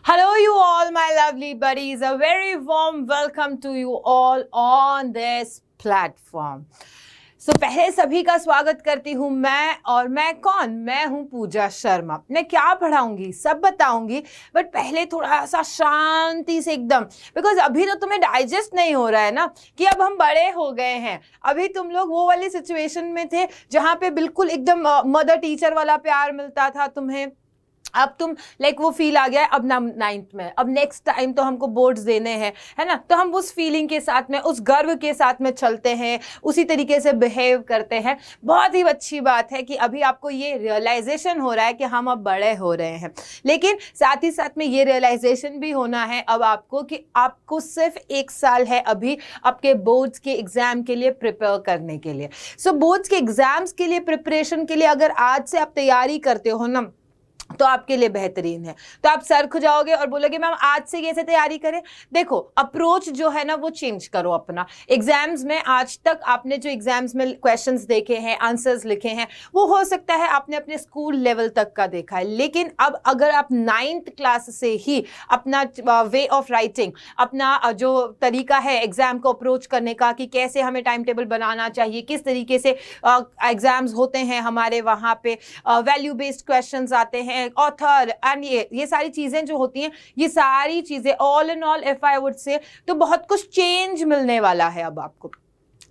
Hello, you all, my lovely buddies. A very warm welcome to you all on this platform. पहले सभी का स्वागत करती हूँ मैं, और मैं कौन? मैं हूँ पूजा शर्मा। मैं क्या पढ़ाऊंगी सब बताऊंगी, बट पहले थोड़ा सा शांति से एकदम, बिकॉज अभी तो तुम्हें डाइजेस्ट नहीं हो रहा है ना कि अब हम बड़े हो गए हैं। अभी तुम लोग वो वाली सिचुएशन में थे जहाँ पे बिल्कुल एकदम मदर टीचर वाला प्यार मिलता था तुम्हें। अब तुम वो फील आ गया है अब ना 9th में, अब नेक्स्ट टाइम तो हमको बोर्ड्स देने हैं, है ना? तो हम उस फीलिंग के साथ में, उस गर्व के साथ में चलते हैं, उसी तरीके से बिहेव करते हैं। बहुत ही अच्छी बात है कि अभी आपको ये रियलाइजेशन हो रहा है कि हम अब बड़े हो रहे हैं, लेकिन साथ ही साथ में ये रियलाइजेशन भी होना है अब आपको कि आपको सिर्फ 1 साल है अभी आपके बोर्ड्स के एग्जाम के लिए प्रिपेयर करने के लिए। बोर्ड्स के एग्जाम्स के लिए प्रिपरेशन के लिए अगर आज से आप तैयारी करते हो ना, तो आपके लिए बेहतरीन है। तो आप सर खुजाओगे और बोलोगे मैम आज से कैसे तैयारी करें? देखो, अप्रोच जो है ना वो चेंज करो अपना। एग्जाम्स में आज तक आपने जो एग्जाम्स में क्वेश्चंस देखे हैं, आंसर्स लिखे हैं, वो हो सकता है आपने अपने स्कूल लेवल तक का देखा है, लेकिन अब अगर आप 9th क्लास से ही अपना वे ऑफ राइटिंग, अपना जो तरीका है एग्जाम को अप्रोच करने का कि कैसे हमें टाइम टेबल बनाना चाहिए, किस तरीके से एग्जाम्स होते हैं हमारे वहाँ पे, वैल्यू बेस्ड क्वेश्चंस आते हैं, ऑथर एंड ये सारी चीजें जो होती हैं, ये सारी चीजें all in all if I would say तो बहुत कुछ चेंज मिलने वाला है अब आपको।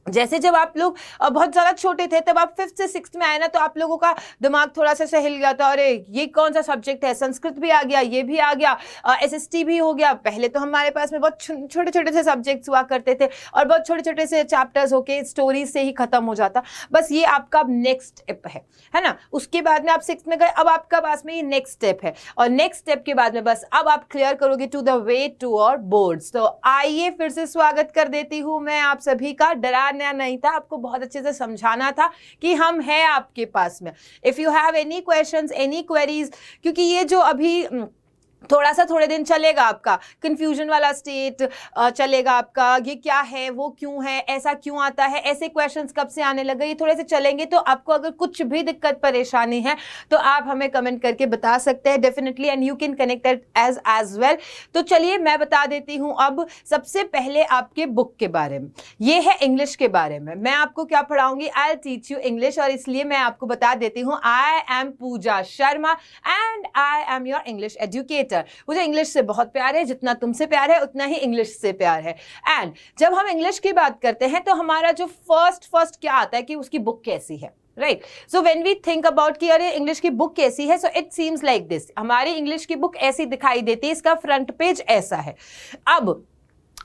जैसे जब आप लोग बहुत ज़्यादा छोटे थे, तब आप 5th से 6th में आए ना, तो आप लोगों का दिमाग थोड़ा सा हिल गया था, अरे ये कौन सा सब्जेक्ट है, संस्कृत भी आ गया, ये भी आ गया, SST भी हो गया। पहले तो हमारे पास में बहुत छोटे छोटे से सब्जेक्ट्स हुआ करते थे और बहुत छोटे छोटे से चैप्टर्स होके स्टोरीज से ही खत्म हो जाता। बस ये आपका नेक्स्ट स्टेप है ना? उसके बाद में आप 6th में गए, अब आपका पास में ये नेक्स्ट स्टेप है, और नेक्स्ट स्टेप के बाद में बस अब आप क्लियर करोगे टू द वे टू और बोर्ड्स। तो आइए फिर से स्वागत कर देती हूँ मैं आप सभी का। डरा नहीं था, आपको बहुत अच्छे से समझाना था कि हम हैं आपके पास में। If you have any questions, any queries, क्योंकि ये जो अभी थोड़े दिन चलेगा आपका कंफ्यूजन वाला स्टेट चलेगा आपका, ये क्या है, वो क्यों है, ऐसा क्यों आता है, ऐसे क्वेश्चंस कब से आने लगे, ये थोड़े से चलेंगे। तो आपको अगर कुछ भी दिक्कत परेशानी है तो आप हमें कमेंट करके बता सकते हैं definitely, and you can connect as well. तो चलिए मैं बता देती हूँ अब सबसे पहले आपके बुक के बारे में। ये है इंग्लिश के बारे में। मैं आपको क्या पढ़ाऊंगी? I will teach you English, और इसलिए मैं आपको बता देती हूँ I am Pooja Sharma and I am your English educator. मुझे इंग्लिश से बहुत प्यार है, जितना तुमसे प्यार है उतना ही इंग्लिश से प्यार है। एंड जब हम इंग्लिश की बात करते हैं तो हमारा जो फर्स्ट क्या आता है कि उसकी बुक कैसी है, right? So when we think about कि अरे इंग्लिश की बुक कैसी है, so it seems like this. हमारी इंग्लिश की बुक ऐसी दिखाई देती है, इसका फ्रंट पेज ऐसा है। अब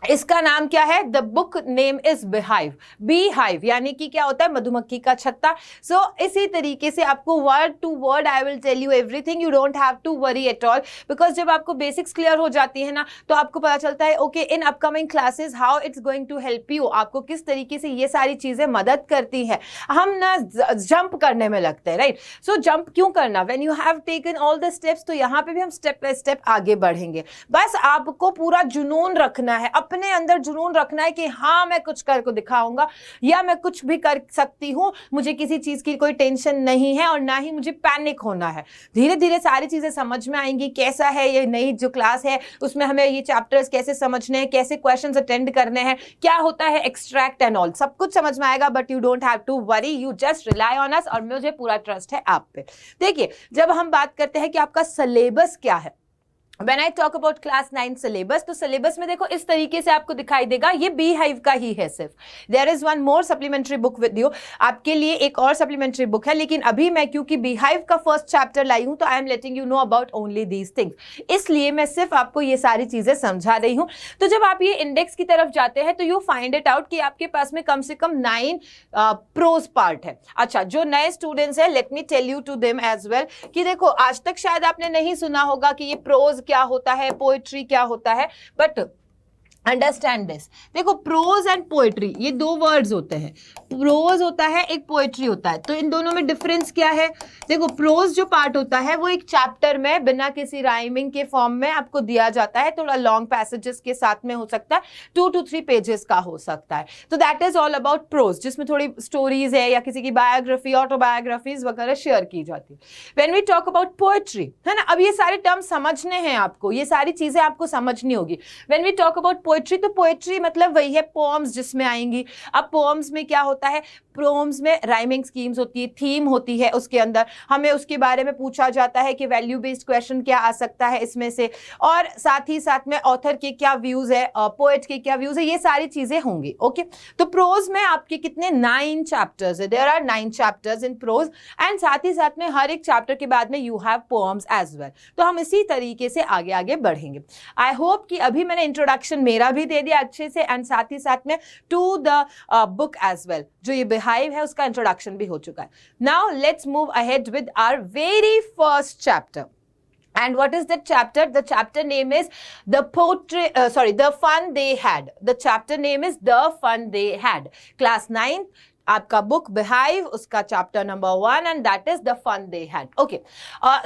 इसका नाम क्या है? The book name is beehive. Beehive यानी कि क्या होता है? मधुमक्खी का छत्ता। सो इसी तरीके से आपको word to word I will tell you everything, you don't have to worry at all, because जब आपको बेसिक्स क्लियर हो जाती है ना, तो आपको पता चलता है okay in upcoming classes how it's going to help you, आपको किस तरीके से ये सारी चीजें मदद करती है। हम ना जंप करने में लगते हैं, राइट? सो जंप क्यों करना? When you have taken all the steps, तो यहाँ पे भी हम स्टेप बाय स्टेप आगे बढ़ेंगे। बस आपको पूरा जुनून रखना है, अपने अंदर जुनून रखना है कि हाँ मैं कुछ करके दिखाऊंगा, या मैं कुछ भी कर सकती हूँ, मुझे किसी चीज की कोई टेंशन नहीं है और ना ही मुझे पैनिक होना है। धीरे धीरे सारी चीजें समझ में आएंगी। कैसा है ये नई जो क्लास है, उसमें हमें ये चैप्टर्स कैसे समझने हैं, कैसे क्वेश्चंस अटेंड करने हैं, क्या होता है एक्सट्रैक्ट एंड ऑल, सब कुछ समझ में आएगा। But you don't have to worry, you just rely on us, और मुझे पूरा ट्रस्ट है आप पे। देखिए, जब हम बात करते हैं कि आपका सिलेबस क्या है, When I talk about class 9 syllabus, तो सिलेबस में देखो इस तरीके से आपको दिखाई देगा, ये बीहाइव का ही है सिर्फ। There is one more supplementary book with you, आपके लिए एक और सप्लीमेंट्री बुक है, लेकिन अभी मैं क्योंकि बीहाइव का फर्स्ट चैप्टर लाई हूं, तो I am letting you know about only these things, इसलिए मैं सिर्फ आपको ये सारी चीजें समझा रही हूं। तो जब आप ये इंडेक्स की तरफ जाते हैं तो यू फाइंड इट आउट कि आपके पास में कम से कम 9 प्रोज पार्ट है। अच्छा, जो नए स्टूडेंट्स हैं, let me tell you to them as well कि देखो आज तक शायद आपने नहीं सुना होगा कि ये प्रोज क्या होता है, पोएट्री क्या होता है, बट अंडरस्टैंड दिस। देखो प्रोज एंड पोएट्री ये दो वर्ड्स होते हैं, प्रोज होता है एक पोएट्री होता है, तो इन दोनों में डिफरेंस क्या है? देखो प्रोज जो पार्ट होता है वो एक चैप्टर में बिना किसी राइमिंग के फॉर्म में आपको दिया जाता है, थोड़ा लॉन्ग पैसेजेस के साथ में हो सकता है, 2 to 3 पेजेस का हो सकता है, तो that is all about prose, जिसमें थोड़ी स्टोरीज है या किसी की बायोग्राफी ऑटोबायोग्राफीज वगैरह शेयर की जाती है। When we talk about poetry, है ना, अब ये सारे टर्म समझने हैं आपको, ये सारी चीजें आपको समझनी होगी। When we talk about poetry, तो पोएट्री मतलब वही है पोएम्स जिसमें आएंगी। अब पोएम्स में क्या होता है, पोएम्स में राइमिंग स्कीम्स होती है, थीम होती है, उसके अंदर हमें उसके बारे में पूछा जाता है कि वैल्यू बेस्ड क्वेश्चन क्या आ सकता है इसमें से, और साथ ही साथ में ऑथर के क्या व्यूज है, पोएट के क्या व्यूज है, ये सारी चीजें होंगी। ओके, तो प्रोज में आपके कितने 9 चैप्टर्स है, there are 9 chapters in prose, and साथ ही साथ में हर एक चैप्टर के बाद में you have poems as well. तो हम इसी तरीके से आगे आगे बढ़ेंगे। आई होप कि अभी मैंने इंट्रोडक्शन मेरा भी दे दिया अच्छे से, एंड साथ ही साथ में to the book as well, जो ये बिहाइव है उसका इंट्रोडक्शन भी हो चुका है। Now let's move ahead with our very first chapter. And what is that chapter? The chapter name is The Fun They Had. The chapter name is The Fun They Had. Class 9. आपका book Beehive, उसका chapter नंबर 1 and that is the fun they had. Okay,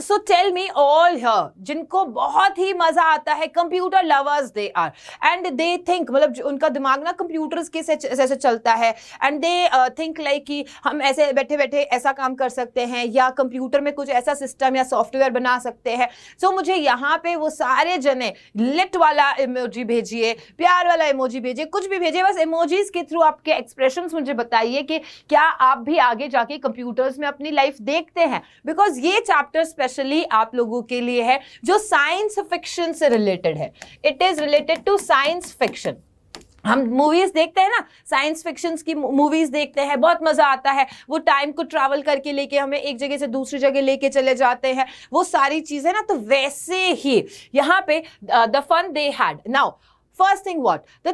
so tell me all here, जिनको बहुत ही मजा आता है, computer lovers they are, and they think, मतलब उनका दिमाग ना कंप्यूटर्स के से चलता है, एंड दे थिंक लाइक कि हम ऐसे बैठे बैठे ऐसा काम कर सकते हैं, या कंप्यूटर में कुछ ऐसा सिस्टम या सॉफ्टवेयर बना सकते हैं. सो मुझे यहाँ पे वो सारे जने लिट वाला इमोजी भेजिए, प्यार वाला इमोजी भेजिए, कुछ भी भेजिए, बस इमोजीज के थ्रू आपके एक्सप्रेशंस मुझे बताइए कि क्या आप भी आगे जाके कंप्यूटर्स में अपनी लाइफ देखते हैं, बिकॉज ये चैप्टर स्पेशली आप लोगों के लिए है जो साइंस फिक्शन से रिलेटेड है. It is related to science fiction. हम मूवीज देखते हैं ना, साइंस फिक्शन की मूवीज देखते हैं, बहुत मजा आता है, वो टाइम को ट्रैवल करके लेके हमें एक जगह से दूसरी जगह लेके चले जाते हैं, वो सारी चीजें ना, तो वैसे ही यहाँ पे the fun they had. Now First thing what? The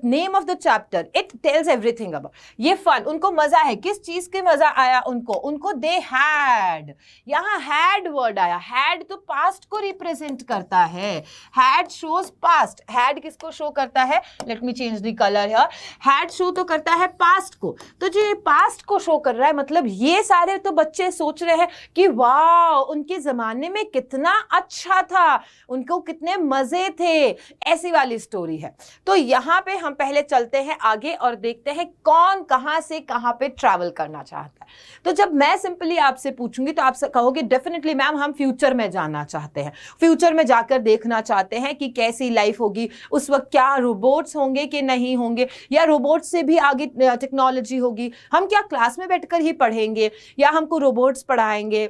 name of the chapter, it tells everything about. ये fun, उनको मजा है, किस चीज के मजा आया उनको they had. यहाँ had word आया, had तो past को represent करता है, had shows past. had किसको show करता है? Let me change the color here. had show तो करता है past को, तो जो ये past को show कर रहा है, मतलब ये सारे तो बच्चे सोच रहे हैं कि वाह उनके जमाने में कितना अच्छा था, उनको कितने मजे थे, ऐसी वाली स्टोरी है. तो यहां पे हम पहले चलते हैं आगे और देखते हैं कौन कहां से कहां पे ट्रैवल करना चाहता है. तो जब मैं सिंपली आपसे पूछूंगी तो आप कहोगे डेफिनेटली मैम हम फ्यूचर में जाना चाहते हैं, फ्यूचर में जाकर देखना चाहते हैं कि कैसी लाइफ होगी उस वक्त, क्या रोबोट्स होंगे कि नहीं होंगे, या रोबोट से भी आगे टेक्नोलॉजी होगी, हम क्या क्लास में बैठकर ही पढ़ेंगे या हमको रोबोट्स पढ़ाएंगे,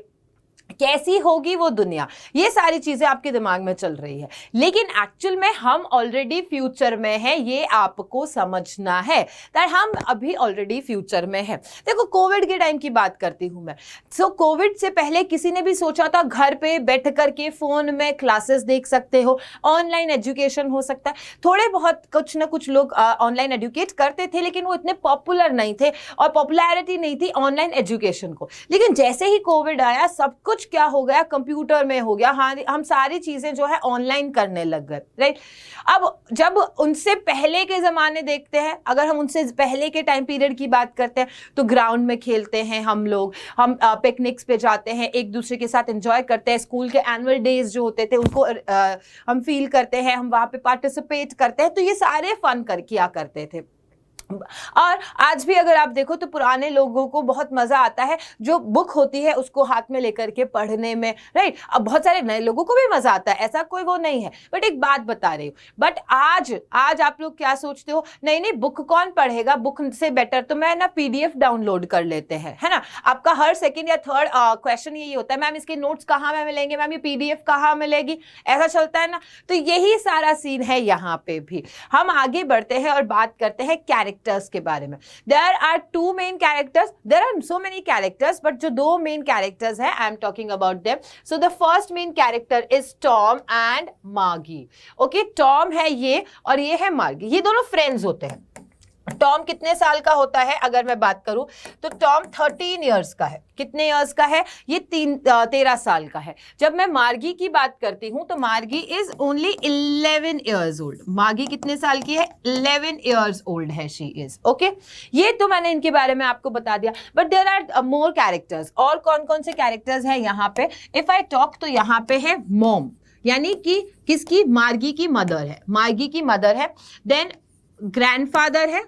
कैसी होगी वो दुनिया, ये सारी चीजें आपके दिमाग में चल रही है. लेकिन एक्चुअल में हम ऑलरेडी फ्यूचर में हैं, ये आपको समझना है दैट हम अभी ऑलरेडी फ्यूचर में हैं. देखो कोविड के टाइम की बात करती हूं मैं. सो कोविड से पहले किसी ने भी सोचा था घर पे बैठ करके फोन में क्लासेस देख सकते हो, ऑनलाइन एजुकेशन हो सकता है. थोड़े बहुत कुछ ना कुछ लोग ऑनलाइन एजुकेट करते थे, लेकिन वो इतने पॉपुलर नहीं थे और पॉपुलैरिटी नहीं थी ऑनलाइन एजुकेशन को. लेकिन जैसे ही कोविड आया सब कुछ क्या हो गया, कंप्यूटर में हो गया. हाँ, हम सारी चीजें जो है ऑनलाइन करने लग गए, राइट. अब जब उनसे पहले के जमाने देखते हैं, अगर हम उनसे पहले के टाइम पीरियड की बात करते हैं, तो ग्राउंड में खेलते हैं हम लोग, हम पिकनिक्स पे जाते हैं, एक दूसरे के साथ एंजॉय करते हैं, स्कूल के एनुअल डेज जो होते थे उनको हम फील करते हैं, हम वहां पे पार्टिसिपेट करते हैं. तो ये सारे फन किया करते थे. और आज भी अगर आप देखो तो पुराने लोगों को बहुत मजा आता है, जो बुक होती है उसको हाथ में लेकर के पढ़ने में, राइट. अब बहुत सारे नए लोगों को भी मजा आता है, ऐसा कोई वो नहीं है, बट एक बात बता रही हूँ. बट आज आप लोग क्या सोचते हो, नहीं बुक कौन पढ़ेगा, बुक से बेटर तो मैं ना PDF डाउनलोड कर लेते हैं, है ना. आपका हर सेकंड या थर्ड क्वेश्चन यही होता है, मैम इसके नोट्स कहाँ में मिलेंगे, मैम ये PDF कहाँ मिलेगी, ऐसा चलता है ना. तो यही सारा सीन है यहाँ पे भी. हम आगे बढ़ते हैं और बात करते हैं कैरेक्टर्स के बारे में. There are 2 main characters. There are so many characters, but जो 2 main characters हैं, I am talking about them. So the first main character is Tom and Margie. Okay, Tom है ये और ये है Margie. ये दोनों friends होते हैं. टॉम कितने साल का होता है अगर मैं बात करूं तो टॉम 13 इयर्स का है। कितने इयर्स का है? ये 13 साल का है। जब मैं मार्गी की बात करती हूं तो मार्गी इज ओनली 11 इयर्स ओल्ड। मार्गी कितने साल की है? 11 इयर्स ओल्ड है शी इज। ओके, ये तो मैंने इनके बारे में आपको बता दिया, but there are more characters. और कौन कौन से कैरेक्टर्स हैं यहाँ पे? इफ आई टॉक तो यहाँ पे है मॉम, यानी कि किसकी? मार्गी की मदर है, मार्गी की मदर है। देन ग्रैंडफादर है,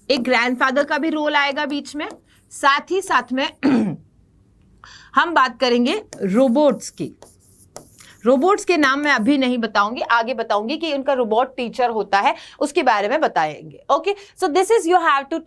एक ग्रैंडफादर का भी रोल आएगा बीच में। साथ ही साथ में हम बात करेंगे रोबोट्स की। रोबोट्स के नाम मैं अभी नहीं बताऊंगी, आगे बताऊंगी कि उनका रोबोट टीचर होता है, उसके बारे में बताएंगे। Okay, so this is you have to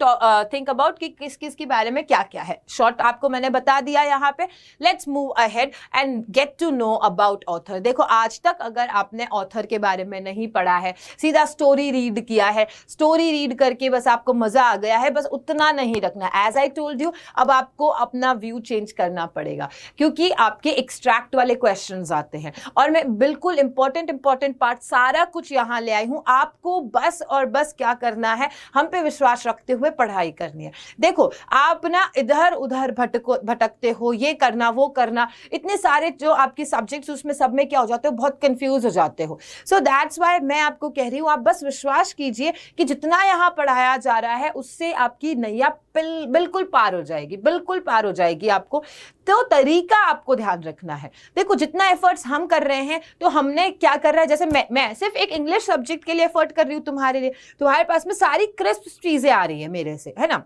think about कि किस किस के बारे में क्या क्या है। शॉर्ट आपको मैंने बता दिया यहाँ पे। Let's move ahead and get to know about author. देखो, आज तक अगर आपने ऑथर के बारे में नहीं पढ़ा है, सीधा स्टोरी रीड किया है, स्टोरी रीड करके बस आपको मजा आ गया है, बस उतना नहीं रखना। एज आई टोल्ड यू, अब आपको अपना व्यू चेंज करना पड़ेगा, क्योंकि आपके एक्सट्रैक्ट वाले क्वेश्चंस आते हैं और मैं बिल्कुल इंपॉर्टेंट पार्ट सारा कुछ यहां ले आई हूं। आपको बस और बस क्या करना है, हम पे विश्वास रखते हुए पढ़ाई करनी है। देखो, आप ना इधर उधर भटकते हो, ये करना वो करना, इतने सारे जो आपके सब्जेक्ट्स उसमें सब में क्या हो जाते हो, बहुत कंफ्यूज हो जाते हो। सो दैट्स व्हाई मैं आपको कह रही हूं, आप बस विश्वास कीजिए कि जितना यहां पढ़ाया जा रहा है उससे आपकी नैया बिल्कुल पार हो जाएगी, बिल्कुल पार हो जाएगी आपको। तो तरीका आपको ध्यान रखना है। देखो, जितना एफर्ट्स हम कर रहे हैं तो हमने क्या कर रहा है, जैसे मैं सिर्फ एक इंग्लिश सब्जेक्ट के लिए एफर्ट कर रही हूँ तुम्हारे लिए, तुम्हारे पास में सारी क्रिस्प चीजें आ रही है मेरे से, है ना,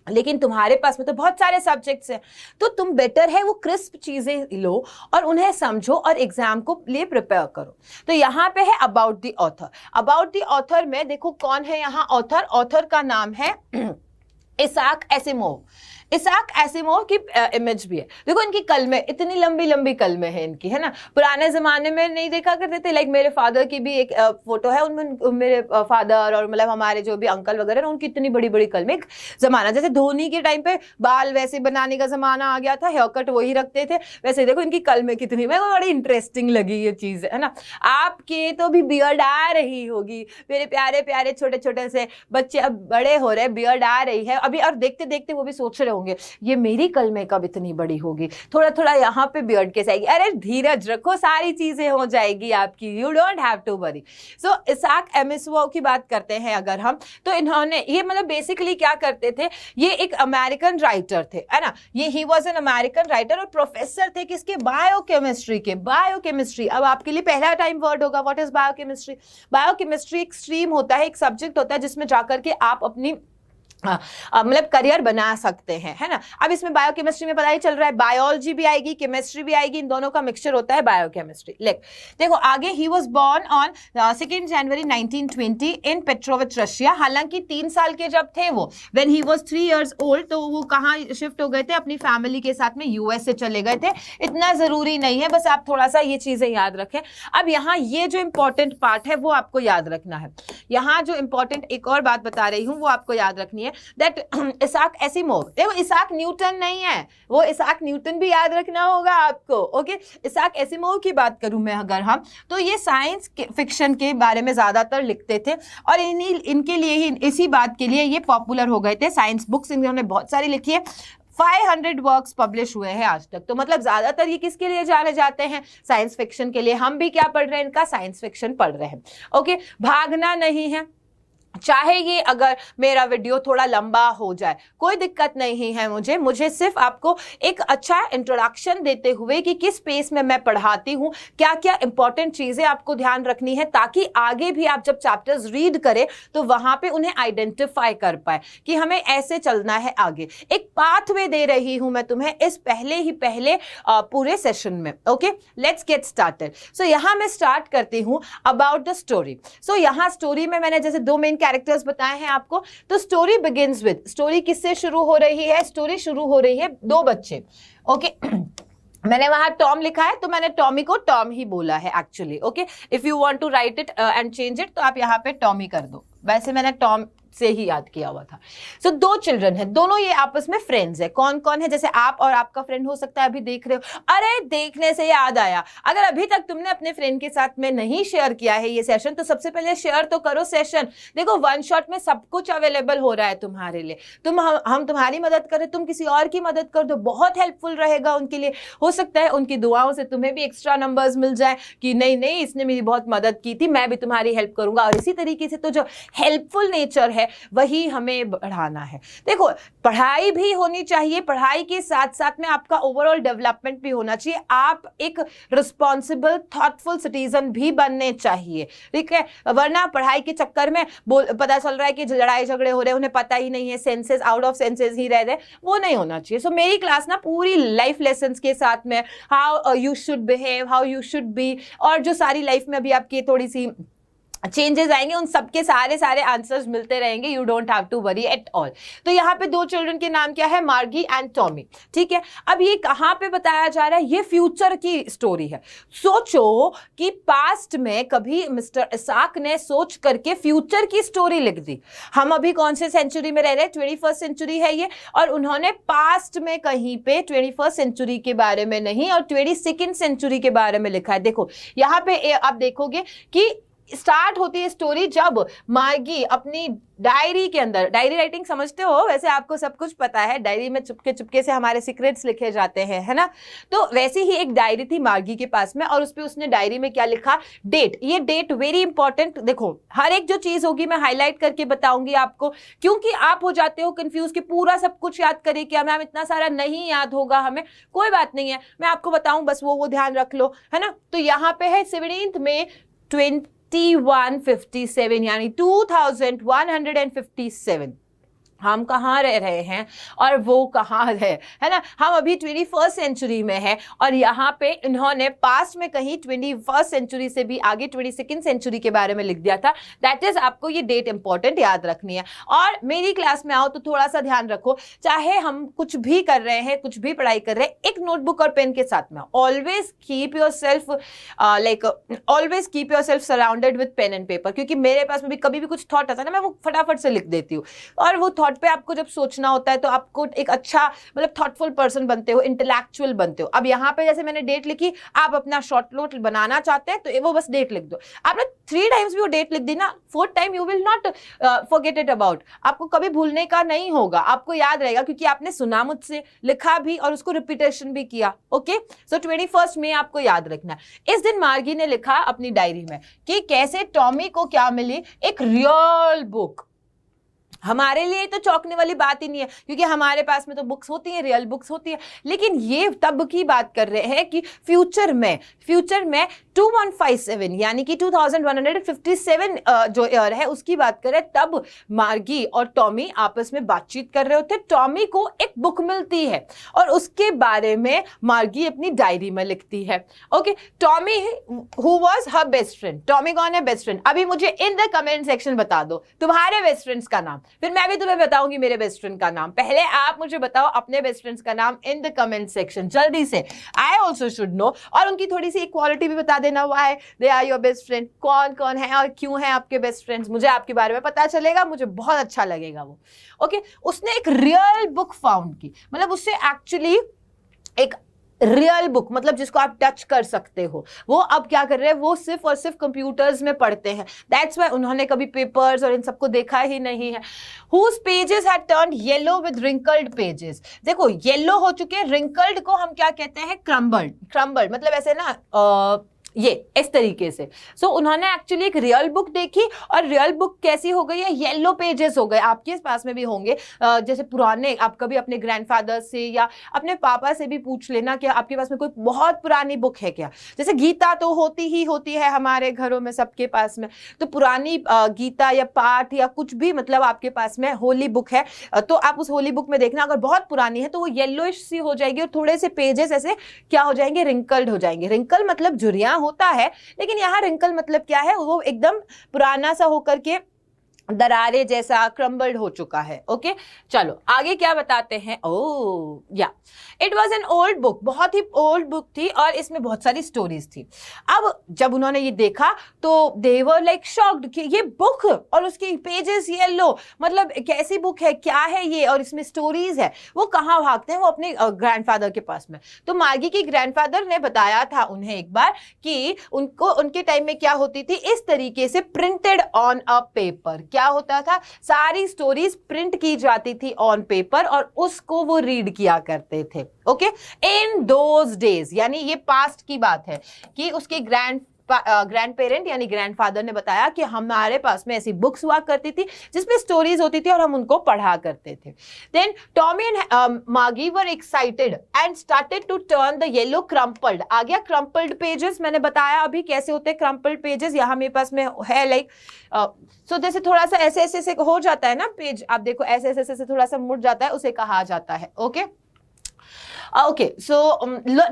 लेकिन तुम्हारे पास में तो बहुत सारे सब्जेक्ट्स हैं, तो तुम बेटर है वो क्रिस्प चीजें लो और उन्हें समझो और एग्जाम को लिए प्रिपेयर करो। तो यहाँ पे है about the author. About the author में देखो कौन है यहाँ ऑथर। ऑथर का नाम है इसाक एसिमोव। इसाक एसिमोव की इमेज भी है। देखो, इनकी कलमें इतनी लंबी लंबी कलमें हैं इनकी, है ना। पुराने जमाने में नहीं देखा करते थे, लाइक मेरे फादर की भी एक फोटो है, उनमें मेरे फादर और मतलब हमारे जो भी अंकल वगैरह हैं उनकी इतनी बड़ी बड़ी कलमें। जमाना जैसे धोनी के टाइम पे बाल वैसे बनाने का जमाना आ गया था, हेयर कट वही रखते थे, वैसे देखो इनकी कलमें कितनी, मेरे को बड़ी इंटरेस्टिंग लगी ये चीज, है ना। आपके तो भी बियर्ड आ रही होगी, मेरे प्यारे प्यारे छोटे छोटे से बच्चे अब बड़े हो रहे, बियर्ड आ रही है अभी, और देखते देखते वो भी सोच रहे होंगे ये मेरी कलमें कब इतनी बड़ी होगी, थोड़ा थोड़ा यहाँ पे बियर्ड के जाएगी। अरे धीरज रखो, सारी चीजें हो जाएगी आपकी, you don't have to worry. So Isaac Asimov की बात करते हैं अगर हम, तो इन्होंने ये मतलब बेसिकली क्या करते थे, ये एक अमेरिकन राइटर थे, है ना। ये he was an American writer और प्रोफेसर थे किसके? बायोकेमिस्ट्री के। बायोकेमिस्ट्री अब आपके लिए पहला टाइम वर्ड होगा, व्हाट इज बायोकेमिस्ट्री। बायोकेमिस्ट्री एक स्ट्रीम होता है, एक सब्जेक्ट होता है जिसमें जाकर के आप अपनी मतलब करियर बना सकते हैं, है ना। अब इसमें बायोकेमिस्ट्री में पता ही चल रहा है, बायोलॉजी भी आएगी, केमिस्ट्री भी आएगी, इन दोनों का मिक्सचर होता है बायोकेमिस्ट्री। देखो आगे, he was born on 2 January 1920 in Petrovich, Russia. हालांकि 3 साल के जब थे वो, when he was 3 years old, तो वो कहाँ शिफ्ट हो गए थे? अपनी फैमिली के साथ में यूएसए चले गए थे। इतना जरूरी नहीं है, बस आप थोड़ा सा ये चीजें याद रखें। अब यहाँ ये जो इंपॉर्टेंट पार्ट है वो आपको याद रखना है। यहाँ जो इंपॉर्टेंट एक और बात बता रही हूँ वो आपको याद रखनी है, दैट इसाक एसिमोव, देखो इसाक न्यूटन नहीं है, वो इसाक न्यूटन भी याद रखना होगा आपको। ओके, इसाक एसिमोव की बात करूं मैं अगर हम, तो ये साइंस फिक्शन के बारे में ज्यादातर लिखते थे और इनके लिए ही, इसी बात के लिए ये पॉपुलर हो गए थे। साइंस बुक्स इन्होंने बहुत सारी लिखी है, 500 वर्क्स पब्लिश हुए हैं आज तक। तो मतलब ज्यादातर ये किसके लिए जाने जाते हैं? साइंस फिक्शन के लिए। हम भी क्या पढ़ रहे हैं? इनका साइंस फिक्शन पढ़ रहे हैं। ओके, भागना नहीं है, चाहे ये अगर मेरा वीडियो थोड़ा लंबा हो जाए कोई दिक्कत नहीं है, मुझे सिर्फ आपको एक अच्छा इंट्रोडक्शन देते हुए कि किस पेस में मैं पढ़ाती हूँ, क्या क्या इंपॉर्टेंट चीजें आपको ध्यान रखनी है, ताकि आगे भी आप जब चैप्टर्स रीड करें तो वहां पे उन्हें आइडेंटिफाई कर पाए कि हमें ऐसे चलना है आगे। एक पाथवे दे रही हूं मैं तुम्हें इस पहले पूरे सेशन में। Okay, let's get started. So यहां मैं स्टार्ट करती हूं अबाउट द स्टोरी। सो यहां स्टोरी में मैंने जैसे 2 मेन कैरेक्टर्स बताए हैं आपको। तो स्टोरी बिगिंस विद, स्टोरी किससे शुरू हो रही है? स्टोरी शुरू हो रही है 2 बच्चे। ओके, मैंने वहां टॉम लिखा है तो मैंने टॉमी को टॉम ही बोला है actually. Okay, if you want to write it and change it तो आप यहाँ पे टॉमी कर दो। वैसे मैंने टॉम से ही याद किया हुआ था। सो दो चिल्ड्रन है, दोनों ये आपस में फ्रेंड्स है। कौन कौन है? जैसे आप और आपका फ्रेंड हो सकता है अभी देख रहे हो, अरे देखने से याद आया, अगर अभी तक तुमने अपने फ्रेंड के साथ में नहीं शेयर किया है ये सेशन, तो सबसे पहले शेयर तो करो सेशन। देखो वन शॉट में सब कुछ अवेलेबल हो रहा है तुम्हारे लिए। हम तुम्हारी मदद करें, तुम किसी और की मदद कर दो, बहुत हेल्पफुल रहेगा उनके लिए। हो सकता है उनकी दुआओं से तुम्हें भी एक्स्ट्रा नंबर्स मिल जाए कि नहीं नहीं इसने मेरी बहुत मदद की थी, मैं भी तुम्हारी हेल्प करूंगा। और इसी तरीके से तो जो हेल्पफुल नेचर है वही हमें बढ़ाना है। देखो पढ़ाई भी होनी चाहिए, पढ़ाई के साथ साथ में आपका ओवरऑल डेवलपमेंट भी होना चाहिए। आप एक रिस्पॉन्सिबल थॉटफुल सिटीजन भी बनने चाहिए, ठीक है? वरना पढ़ाई के चक्कर में पता चल रहा है कि लड़ाई झगड़े हो रहे हैं, उन्हें पता ही नहीं है, सेंसेस आउट ऑफ सेंसेस ही रह रहे, वो नहीं होना चाहिए। सो मेरी क्लास ना पूरी लाइफ लेसन्स के साथ में how you should behave, how you should be, और जो सारी लाइफ में अभी आपकी थोड़ी सी चेंजेस आएंगे उन सबके सारे आंसर्स मिलते रहेंगे। You don't have to worry at all. तो यहाँ पे दो चिल्ड्रन के नाम क्या है? मार्गी एंड टॉमी, ठीक है? अब ये कहाँ पे बताया जा रहा है? ये फ्यूचर की स्टोरी है। सोचो कि पास्ट में कभी मिस्टर इसाक ने सोच करके फ्यूचर की स्टोरी लिख दी। हम अभी कौन से सेंचुरी में रह रहे हैं? 21st सेंचुरी है ये, और उन्होंने पास्ट में कहीं पे 21st सेंचुरी के बारे में नहीं और 22nd सेंचुरी के बारे में लिखा है। देखो यहाँ पे आप देखोगे कि स्टार्ट होती है स्टोरी जब मार्गी अपनी डायरी के अंदर, डायरी राइटिंग समझते हो वैसे, आपको सब कुछ पता है, डायरी में चुपके चुपके से हमारे सीक्रेट्स लिखे जाते हैं, है ना? तो वैसे ही एक डायरी थी मार्गी के पास में, और उस पे उसने डायरी में क्या लिखा? डेट। ये डेट वेरी इंपॉर्टेंट। देखो हर एक जो चीज होगी मैं हाईलाइट करके बताऊंगी आपको, क्योंकि आप हो जाते हो कंफ्यूज कि पूरा सब कुछ याद करें क्या मैम, इतना सारा नहीं याद होगा हमें। कोई बात नहीं है, मैं आपको बताऊं, बस वो ध्यान रख लो, है ना? तो यहाँ पे है 17 में 2157 यानी 2157। हम कहाँ रह रहे हैं और वो कहाँ है ना? हम अभी 21st सेंचुरी में है, और यहाँ पे इन्होंने पास्ट में कहीं 21st सेंचुरी से भी आगे 22nd सेंचुरी के बारे में लिख दिया था। दैट इज आपको ये डेट इंपॉर्टेंट याद रखनी है। और मेरी क्लास में आओ तो थोड़ा सा ध्यान रखो, चाहे हम कुछ भी कर रहे हैं, कुछ भी पढ़ाई कर रहे हैं, एक नोटबुक और पेन के साथ में always keep yourself surrounded with pen and paper. क्योंकि मेरे पास में भी कभी भी कुछ थॉट आता है ना, मैं वो फटाफट से लिख देती हूँ, और वो थॉट पे आपको जब सोचना होता है तो आपको एक अच्छा मतलब थॉटफुल पर्सन बनते हो, इंटेलेक्चुअल बनते हो। अब यहाँ पे जैसे मैंने डेट लिखी, आप अपना शॉर्ट नोट बनाना चाहते हैं तो वो बस डेट लिख दो। आपने 3 टाइम्स भी वो डेट लिख दी ना, 4th time you will not forget it about. आपको कभी भूलने का नहीं होगा, आपको याद रहेगा, क्योंकि आपने सुना मुझसे, लिखा भी और उसको रिपीटेशन भी किया। ओके, सो 21st में आपको याद रखना है। इस दिन मार्गी ने लिखा अपनी डायरी में कि कैसे टॉमी को क्या मिली? एक रियल बुक। हमारे लिए तो चौंकने वाली बात ही नहीं है, क्योंकि हमारे पास में तो बुक्स होती हैं, रियल बुक्स होती है, लेकिन ये तब की बात कर रहे हैं कि फ्यूचर में 2157 यानी कि 2157 जो ईयर है उसकी बात करें, तब मार्गी और टॉमी आपस में बातचीत कर रहे होते। टॉमी को एक बुक मिलती है और उसके बारे में मार्गी अपनी डायरी में लिखती है। Okay, Tommy who was her best friend. Tommy कौन है? Best friend. अभी मुझे इन द कमेंट सेक्शन बता दो तुम्हारे बेस्ट फ्रेंड्स का नाम, फिर मैं भी तुम्हें बताऊंगी मेरे बेस्ट फ्रेंड का नाम। पहले आप मुझे बताओ अपने बेस्ट फ्रेंड्स का नाम इन द कमेंट सेक्शन, जल्दी से। आई ऑल्सो शुड नो, और उनकी थोड़ी सी इक्वालिटी भी बता देना, why they are your best friend, कौन कौन है और क्यों है आपके बेस्ट फ्रेंड्स। मुझे आपके बारे में पता चलेगा, मुझे बहुत अच्छा लगेगा वो। ओके, उसने एक रियल बुक फाउंड की, मतलब उससे एक्चुअली एक रियल बुक, मतलब जिसको आप टच कर सकते हो, वो अब क्या कर रहे हैं? वो सिर्फ और सिर्फ कंप्यूटर्स में पढ़ते हैं। दैट्स वाई उन्होंने कभी पेपर्स और इन सबको देखा ही नहीं है। Whose pages had turned yellow with wrinkled pages। देखो येलो हो चुके, रिंकल्ड को हम क्या कहते हैं? क्रम्बल्ड, मतलब ऐसे ना ये इस तरीके से। सो उन्होंने एक्चुअली एक रियल बुक देखी, और रियल बुक कैसी हो गई है? येलो पेजेस हो गए। आपके पास में भी होंगे, जैसे पुराने, आप कभी अपने ग्रैंडफादर से या अपने पापा से भी पूछ लेना कि आपके पास में कोई बहुत पुरानी बुक है क्या। जैसे गीता तो होती ही होती है हमारे घरों में, सबके पास में। तो पुरानी गीता या पाठ या कुछ भी, मतलब आपके पास में होली बुक है, तो आप उस होली बुक में देखना, अगर बहुत पुरानी है तो वो येलोइश सी हो जाएगी और थोड़े से पेजेस ऐसे क्या हो जाएंगे? रिंकल्ड हो जाएंगे। रिंकल मतलब झुर्रियां होता है, लेकिन यहाँ रिंकल मतलब क्या है? वो एकदम पुराना सा होकर के दरारे जैसा क्रम्बल्ड हो चुका है। ओके, चलो आगे क्या बताते हैं। ओ या it was an old book, बहुत ही ओल्ड बुक थी और इसमें बहुत सारी स्टोरीज थी। अब जब उन्होंने ये देखा तो दे वर लाइक शॉक्ड कि ये बुक और उसकी पेजेस येलो, मतलब कैसी बुक है, क्या है ये, और इसमें स्टोरीज है। वो कहाँ भागते हैं, वो अपने ग्रैंडफादर के पास में। तो मार्गी की ग्रैंडफादर ने बताया था उन्हें एक बार कि उनको उनके टाइम में क्या होती थी, इस तरीके से प्रिंटेड ऑन अ पेपर। क्या होता था, सारी स्टोरीज प्रिंट की जाती थी ऑन पेपर और उसको वो रीड किया करते थे। ओके, इन दोज डेज, यानी ये पास्ट की बात है कि उसके ग्रैंड पेरेंट यानी ग्रैंडफादर ने बताया कि हमारे पास में ऐसी बुक्स हुआ करती थी जिसमें स्टोरीज होती थी और हम उनको पढ़ा करते थे। Then Tommy and Margie were excited and started to turn the yellow crumpled. आ गया क्रम्पल्ड पेजेस, मैंने बताया अभी कैसे होते हैं क्रम्पल्ड पेजेस। यहाँ मेरे पास में है लाइक सो जैसे थोड़ा सा ऐसे ऐसे हो जाता है ना पेज, आप देखो ऐसे ऐसे ऐसे थोड़ा सा मुड़ जाता है, उसे कहा जाता है। Okay okay, so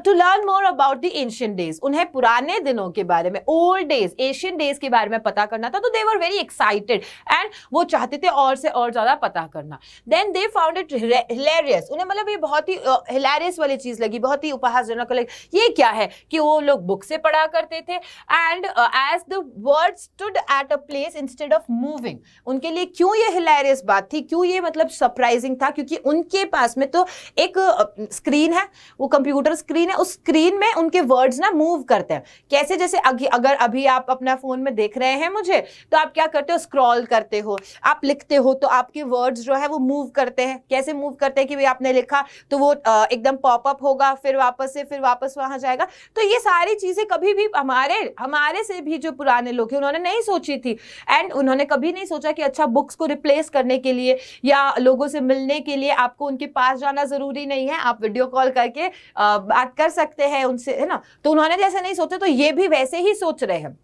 to learn more about the ancient days, उन्हें पुराने दिनों के बारे में, ओल्ड डेज, एशियन डेज के बारे में पता करना था। तो they were very excited and वो चाहते थे और से और ज्यादा पता करना। Then they found it hilarious, उन्हें मतलब ये बहुत ही हिलेरियस वाली चीज लगी, बहुत ही उपहासजनक लगी। ये क्या है कि वो लोग बुक से पढ़ा करते थे and as the word stood at a place instead of moving. उनके लिए क्यों ये हिलेरियस बात थी, क्यों ये मतलब सरप्राइजिंग था, क्योंकि उनके पास में तो एक स्क्रीन है, वो कंप्यूटर स्क्रीन है, उस स्क्रीन में उनके वर्ड्स ना मूव करते हैं। कैसे, जैसे अगर अभी आप अपना फोन में देख रहे हैं मुझे, तो आप क्या करते हो, स्क्रॉल करते हो, आप लिखते हो तो आपके वर्ड्स जो है वो मूव करते हैं। कैसे मूव करते हैं कि भाई आपने लिखा तो वो एकदम पॉपअप होगा, फिर वापस वहां जाएगा। तो ये सारी चीजें कभी भी हमारे से भी जो पुराने लोग हैं उन्होंने नहीं सोची थी एंड उन्होंने कभी नहीं सोचा कि अच्छा बुक्स को रिप्लेस करने के लिए या लोगों से मिलने के लिए आपको उनके पास जाना जरूरी नहीं है, आप वीडियो कॉल करके बात कर सकते हैं उनसे, है ना। तो उन्होंने जैसे नहीं सोचा, तो ये भी वैसे ही सोच रहे हैं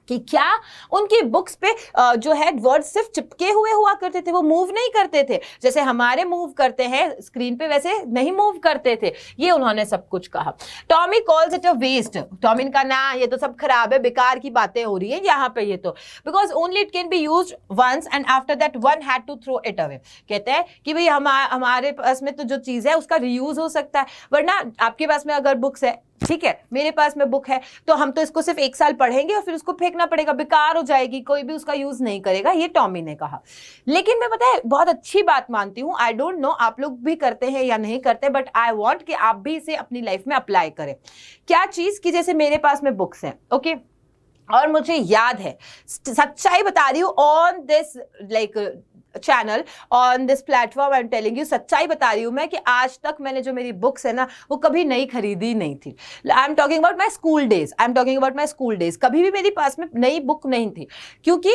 कि क्या उनकी बुक्स पे जो है वर्ड सिर्फ चिपके हुए हुआ करते थे, वो मूव नहीं करते थे जैसे हमारे मूव करते हैं स्क्रीन पे, वैसे नहीं मूव करते थे। ये उन्होंने सब कुछ कहा। Tommy calls it a waste, Tommy का ना ये तो सब खराब है, बेकार की बातें हो रही है यहाँ पे, ये तो because only it can be used once and after that one had to throw it away. कहते हैं कि भाई हमारे पास में तो जो चीज है उसका रीयूज हो सकता है, वरना आपके पास में अगर बुक्स है, ठीक है, मेरे पास में बुक है, तो हम तो इसको सिर्फ 1 साल पढ़ेंगे और फिर उसको फेंकना पड़ेगा, बेकार हो जाएगी, कोई भी उसका यूज नहीं करेगा। ये टॉमी ने कहा। लेकिन मैं पता है बहुत अच्छी बात मानती हूँ, आई डोंट नो आप लोग भी करते हैं या नहीं करते, बट आई वांट कि आप भी इसे अपनी लाइफ में अप्लाई करें। क्या चीज की जैसे मेरे पास में बुक्स हैं, ओके, और मुझे याद है, सच्चाई बता रही हूँ, on this like channel, on this platform I am telling you, सच्चाई बता रही हूं मैं कि आज तक मैंने जो मेरी बुक्स है ना वो कभी नई खरीदी नहीं थी। I am talking about my school days, I am talking about my school days. कभी भी मेरे पास में नई बुक नहीं थी, क्योंकि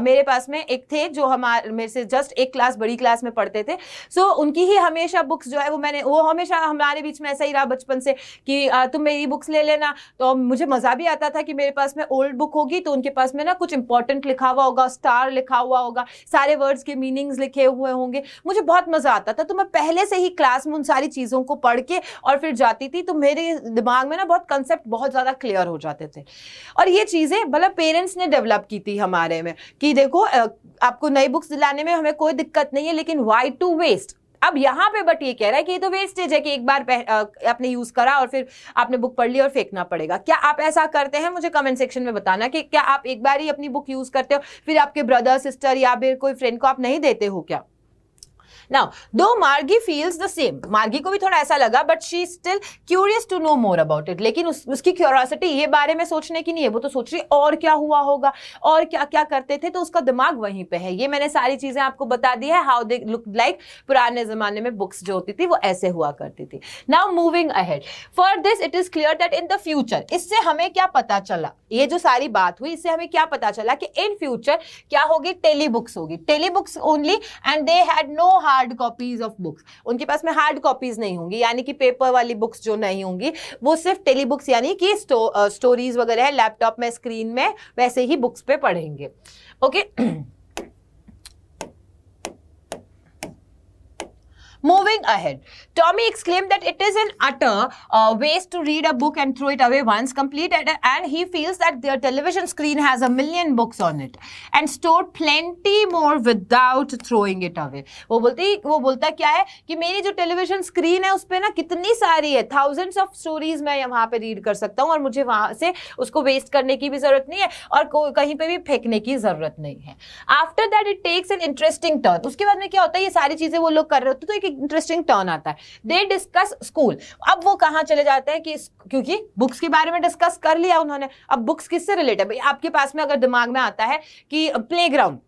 मेरे पास में एक थे जो मेरे से जस्ट एक क्लास बड़ी क्लास में पढ़ते थे, सो उनकी ही हमेशा बुक्स जो है वो हमेशा हमारे बीच में ऐसा ही रहा बचपन से कि तुम मेरी बुक्स ले लेना। तो मुझे मजा भी आता था कि मेरे पास में ओल्ड बुक होगी तो उनके पास में ना कुछ इंपॉर्टेंट लिखा हुआ होगा, स्टार लिखा हुआ होगा, सारे वर्ड्स के मीनिंग्स लिखे हुए होंगे, मुझे बहुत मजा आता था। तो मैं पहले से ही क्लास में उन सारी चीजों को पढ़ के और फिर जाती थी, तो मेरे दिमाग में ना बहुत कंसेप्ट बहुत ज्यादा क्लियर हो जाते थे। और ये चीजें मतलब पेरेंट्स ने डेवलप की थी हमारे में कि देखो आपको नई बुक्स दिलाने में हमें कोई दिक्कत नहीं है, लेकिन व्हाई टू वेस्ट। अब यहाँ पे बट ये कह रहा है कि ये तो वेस्टेज है कि एक बार आपने यूज करा और फिर आपने बुक पढ़ ली और फेंकना पड़ेगा। क्या आप ऐसा करते हैं? मुझे कमेंट सेक्शन में बताना कि क्या आप एक बार ही अपनी बुक यूज करते हो, फिर आपके ब्रदर सिस्टर या फिर कोई फ्रेंड को आप नहीं देते हो क्या? Now, though Margie feels the same, मार्गी को भी थोड़ा ऐसा लगा, but she is still curious to know more about it. लेकिन उसकी क्यूरियोसिटी ये बारे में सोचने की नहीं है, वो तो सोच रही और क्या हुआ होगा और क्या क्या करते थे, तो उसका दिमाग वहीं पे है। ये मैंने सारी चीजें आपको बता दी है, हाउ दे लुक लाइक। पुराने जमाने में बुक्स जो होती थी वो ऐसे हुआ करती थी। Now moving ahead, for this it is clear that in the future, इससे हमें क्या पता चला, ये जो सारी बात हुई इससे हमें क्या पता चला कि इन फ्यूचर क्या होगी, टेली बुक्स होगी, telebooks only, and they had no hard copies of books. उनके पास में हार्ड कॉपीज नहीं होंगी, यानी कि पेपर वाली बुक्स जो नहीं होंगी, वो सिर्फ टेली बुक्स यानी कि स्टोरीज वगैरह है लैपटॉप में स्क्रीन में वैसे ही बुक्स पे पढ़ेंगे। Okay Moving ahead, Tommy exclaimed that it is an utter waste to read a book and throw it away once completed, and he feels that their television screen has 1,000,000 books on it and stored plenty more without throwing it away. वो बोलता क्या है कि मेरी जो television screen है उस पे ना कितनी सारी है, thousands of stories मैं वहां पे रीड कर सकता हूँ और मुझे वहां से उसको वेस्ट करने की भी जरूरत नहीं है और कहीं पे भी फेंकने की जरूरत नहीं है. After that it takes an interesting turn. उसके बाद में क्या होता है, ये सारी चीजें वो लोग कर रहे होते तो एक इंटरेस्टिंग टर्न आता है. They discuss school. अब वो कहाँ चले जाते हैं कि क्योंकि बुक्स के बारे में डिस्कस कर लिया उन्होंने, अब बुक्स किससे रिलेटेड. भाई आपके पास में अगर दिमाग में आता है कि प्लेग्राउंड,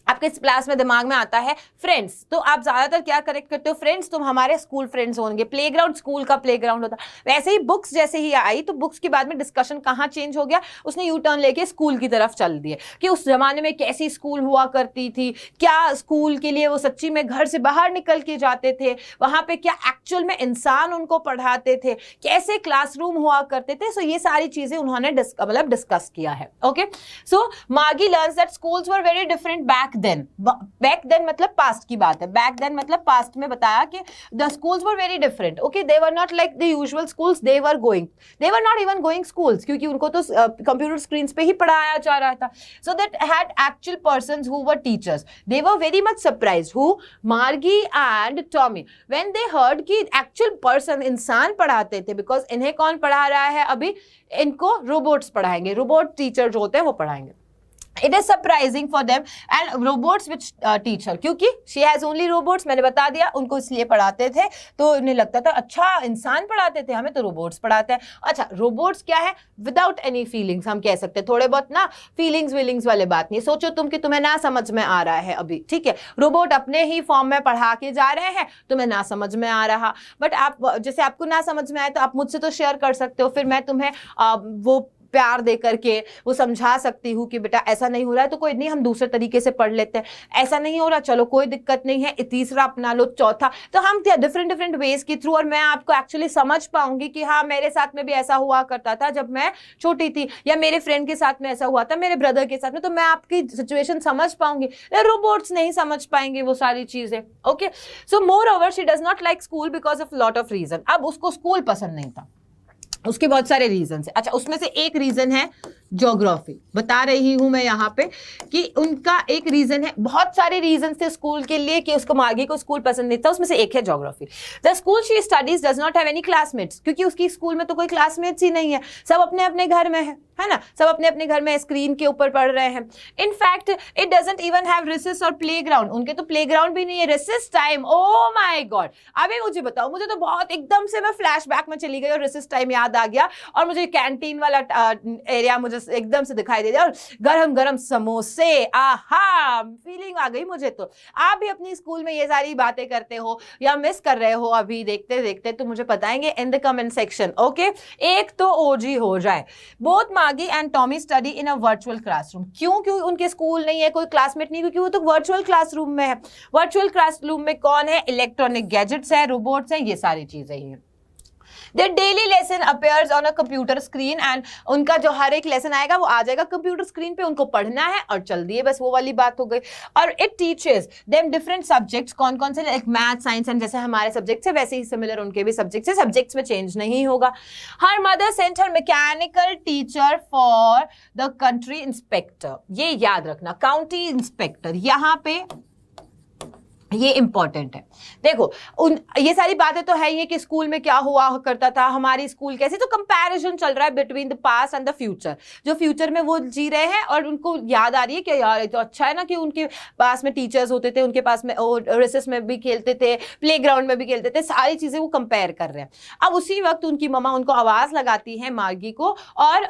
आपके इस क्लास में दिमाग में आता है फ्रेंड्स, तो आप ज्यादातर क्या करेक्ट करते हो, फ्रेंड्स तुम हमारे स्कूल फ्रेंड्स होंगे. प्लेग्राउंड स्कूल का प्लेग्राउंड होता. वैसे ही बुक्स जैसे ही आई तो बुक्स के बाद में डिस्कशन कहाँ चेंज हो गया, उसने यू टर्न लेके स्कूल की तरफ चल दिए कि उस जमाने में कैसी स्कूल हुआ करती थी, क्या स्कूल के लिए वो सच्ची में घर से बाहर निकल के जाते थे, वहां पे क्या एक्चुअल में इंसान उनको पढ़ाते थे, कैसे क्लासरूम हुआ करते थे. सो ये सारी चीजें उन्होंने डिस्कस किया है. ओके, सो मार्गी learns that schools were very different back then मतलब पास्ट की बात है. बैक देन मतलब पास्ट में बताया कि the schools were very different. Okay, they were not like the usual schools. They were not even going schools क्योंकि उनको तो कंप्यूटर स्क्रीन्स पे ही पढ़ाया जा रहा था. So that had actual persons who were teachers. They were very much surprised. Who? Margie and Tommy. When they heard कि actual person इंसान पढ़ाते थे, because इन्हें कौन पढ़ा रहा है अभी, इनको रोबोट्स पढ़ाएंगे, रोबोट टीचर जो होते हैं वो पढ़ाएंगे. It is surprising for them and robots which teach her, क्योंकि she has only robots. मैंने बता दिया उनको इसलिए पढ़ाते थे तो उन्हें लगता था अच्छा इंसान पढ़ाते थे, हमें तो रोबोट्स पढ़ाते हैं. अच्छा, रोबोट्स क्या है, विदाउट एनी फीलिंग्स हम कह सकते हैं, थोड़े बहुत ना फीलिंग्स वाले बात नहीं. सोचो तुम कि तुम्हें ना समझ में आ रहा है अभी, ठीक है, रोबोट अपने ही फॉर्म में पढ़ा के जा रहे हैं, तुम्हें ना समझ में आ रहा, बट आप जैसे आपको ना समझ में आए तो आप मुझसे तो शेयर कर सकते हो, फिर मैं तुम्हें वो प्यार दे करके वो समझा सकती हूँ कि बेटा ऐसा नहीं हो रहा है तो कोई नहीं, हम दूसरे तरीके से पढ़ लेते हैं, ऐसा नहीं हो रहा चलो कोई दिक्कत नहीं है, तीसरा अपना लो, चौथा. तो हम डिफरेंट वेज के थ्रू, और मैं आपको एक्चुअली समझ पाऊंगी कि हाँ मेरे साथ में भी ऐसा हुआ करता था जब मैं छोटी थी, या मेरे फ्रेंड के साथ में ऐसा हुआ था, मेरे ब्रदर के साथ में, तो मैं आपकी सिचुएशन समझ पाऊंगी. रोबोट्स नहीं समझ पाएंगे वो सारी चीजें. Okay, so moreover she does not like school because of lot of reason. अब उसको स्कूल पसंद नहीं था, उसके बहुत सारे रीजन है. अच्छा, उसमें से एक रीजन है ज्योग्राफी. बता रही हूं मैं यहाँ पे कि उनका एक रीजन है, बहुत सारे रीजन थे स्कूल के लिए कि उसको मार्गी को स्कूल पसंद नहीं था, उसमें से एक है geography. The school she studies does not have any classmates, क्योंकि उसकी स्कूल में तो कोई क्लासमेट्स ही नहीं है, सब अपने अपने घर में है ना, सब अपने अपने घर में स्क्रीन के ऊपर पढ़ रहे हैं. In fact it doesn't even have recess और प्लेग्राउंड, उनके तो प्लेग्राउंड भी नहीं है. Recess time, oh my God, अभी मुझे बताओ, मुझे तो बहुत एकदम से मैं फ्लैशबैक में चली गई और रिसेस टाइम याद आ गया और मुझे कैंटीन वाला एरिया मुझे एकदम से दिखाई दे दिया और गरम गरम समोसे, आहा फीलिंग आ गई मुझे. तो आप भी अपनी स्कूल में ये सारी बातें करते हो या मिस कर रहे हो अभी देखते देखते, तो मुझे बताएंगे in the comment section. Okay, एक तो ओजी हो जाए. बोथ मार्गी and Tommy study in a virtual classroom. क्यों उनके स्कूल नहीं है, कोई क्लासमेट नहीं, क्योंकि वो तो वर्चुअल क्लासरूम में है. वर्चुअल क्लासरूम में कौन है, इलेक्ट्रॉनिक गैजेट्स है, रोबोट्स हैं, ये सारी चीजें ही हैं. Their daily lesson appears on a computer screen and उनका जो हर एक लेसन आएगा वो आ जाएगा कंप्यूटर स्क्रीन पे, उनको पढ़ना है और चल दिए, बस वो वाली बात हो गई. और it teaches them different subjects. कौन कौन से, लाइक मैथ, साइंस एंड जैसे हमारे सब्जेक्ट्स है वैसे ही सिमिलर उनके भी सब्जेक्ट्स है, सब्जेक्ट्स में चेंज नहीं होगा. Her mother sent her mechanical teacher for the country inspector. ये याद रखना, काउंटी इंस्पेक्टर यहाँ पे ये इंपॉर्टेंट है. देखो ये सारी बातें तो है ये कि स्कूल में क्या हुआ करता था, हमारी स्कूल कैसे, तो कंपैरिजन चल रहा है between the past and the future. जो फ्यूचर में वो जी रहे हैं और उनको याद आ रही है कि यार ये तो अच्छा है ना कि उनके पास में टीचर्स होते थे, उनके पास में रिसेस में भी खेलते थे, प्लेग्राउंड में भी खेलते थे, सारी चीजें वो कंपेयर कर रहे हैं. अब उसी वक्त उनकी मम्मा उनको आवाज लगाती है मार्गी को, और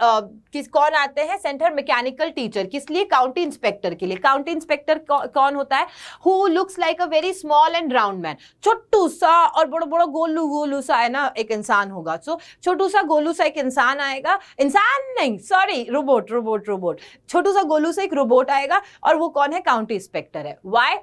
कौन आते हैं, सेंटर मैकेनिकल टीचर. किस लिए, काउंटी इंस्पेक्टर के लिए. काउंटी इंस्पेक्टर कौन होता है, who looks like a very small and round man. छोटू सा और बड़ा बड़ा गोलू सा है ना एक इंसान होगा. सो छोटू सा गोलू सा एक इंसान आएगा, इंसान नहीं सॉरी रोबोट, छोटू सा गोलू सा एक रोबोट आएगा और वो कौन है, काउंटी इंस्पेक्टर है. Why,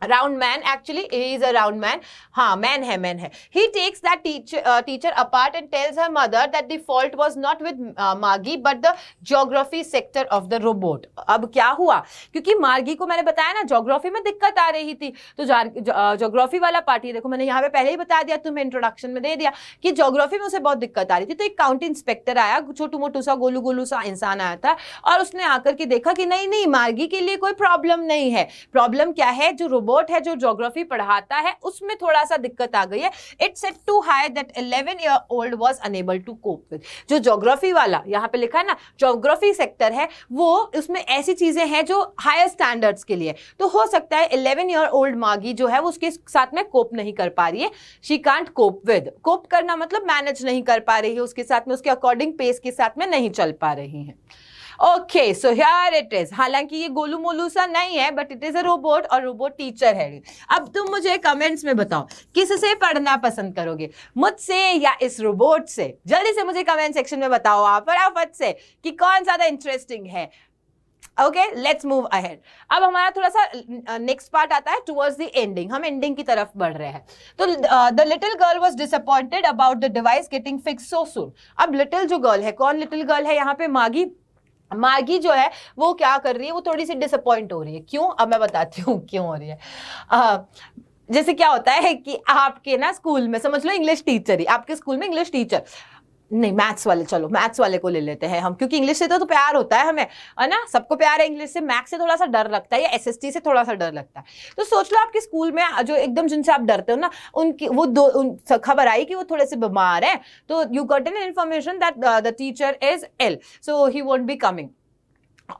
round man, actually he is a round man, हाँ मैन है. He takes that teacher apart and tells her mother that the fault was not with मार्गी but the geography sector of the robot. अब क्या हुआ, क्योंकि मार्गी को मैंने बताया ना ज्योग्राफी में दिक्कत आ रही थी, तो ज्योग्राफी वाला पार्ट, देखो मैंने यहाँ पे पहले ही बता दिया, तुम्हें इंट्रोडक्शन में दे दिया कि ज्योग्राफी में उसे बहुत दिक्कत आ रही थी. तो एक काउंटी इंस्पेक्टर आया, छोटू मोटू सा गोलू गोलू सा इंसान आया था, और उसने आकर के देखा कि नहीं नहीं मार्गी के लिए कोई प्रॉब्लम नहीं है. प्रॉब्लम क्या है, जो रोबोट है जो ज्योग्राफी पढ़ाता है उसमें थोड़ा सा दिक्कत आ गई है. It set too high that 11-year-old was unable to cope with. जो ज्योग्राफी वाला यहाँ पे लिखा है ना, ज्योग्राफी सेक्टर है, वो उसमें ऐसी चीजें हैं जो हायर स्टैंडर्ड्स के लिए. तो हो सकता है 11-year-old मार्गी जो है वो उसके साथ में कोप नहीं कर पा रही है. She can't cope with. Cope करना मतलब मैनेज नहीं कर पा रही है उसके साथ में, उसके अकॉर्डिंग पेस के साथ में नहीं चल पा रही है. Okay, so here it is. हालांकि ये गोलू मोलू सा नहीं है, but it is a robot, और रोबोट टीचर है. अब तुम मुझे कमेंट्स में बताओ किससे पढ़ना पसंद करोगे, मुझसे या इस रोबोट से? जल्दी से मुझे कमेंट सेक्शन में बताओ आप फटाफट से कि कौन ज्यादा इंटरेस्टिंग है. Okay, let's move ahead. अब हमारा थोड़ा सा नेक्स्ट पार्ट आता है टुवर्ड्स द एंडिंग. हम एंडिंग की तरफ बढ़ रहे हैं. तो the little girl was disappointed about the device getting fix so soon. अब लिटिल जो गर्ल है, कौन लिटिल गर्ल है यहाँ पे? मार्गी. मार्गी जो है वो क्या कर रही है, वो थोड़ी सी डिसअपॉइंट हो रही है. क्यों? अब मैं बताती हूँ क्यों हो रही है. जैसे क्या होता है कि आपके ना स्कूल में, समझ लो इंग्लिश टीचर ही, आपके स्कूल में इंग्लिश टीचर नहीं, मैथ्स वाले, चलो मैथ्स वाले को ले लेते हैं हम, क्योंकि इंग्लिश से तो प्यार होता है हमें, है ना, सबको प्यार है इंग्लिश से. मैथ्स से थोड़ा सा डर लगता है, या एसएसटी से थोड़ा सा डर लगता है. तो सोच लो आपके स्कूल में जो एकदम जिनसे आप डरते हो ना, उनकी वो खबर आई कि वो थोड़े से बीमार है. तो you got an information that the teacher is ill, so he won't be coming.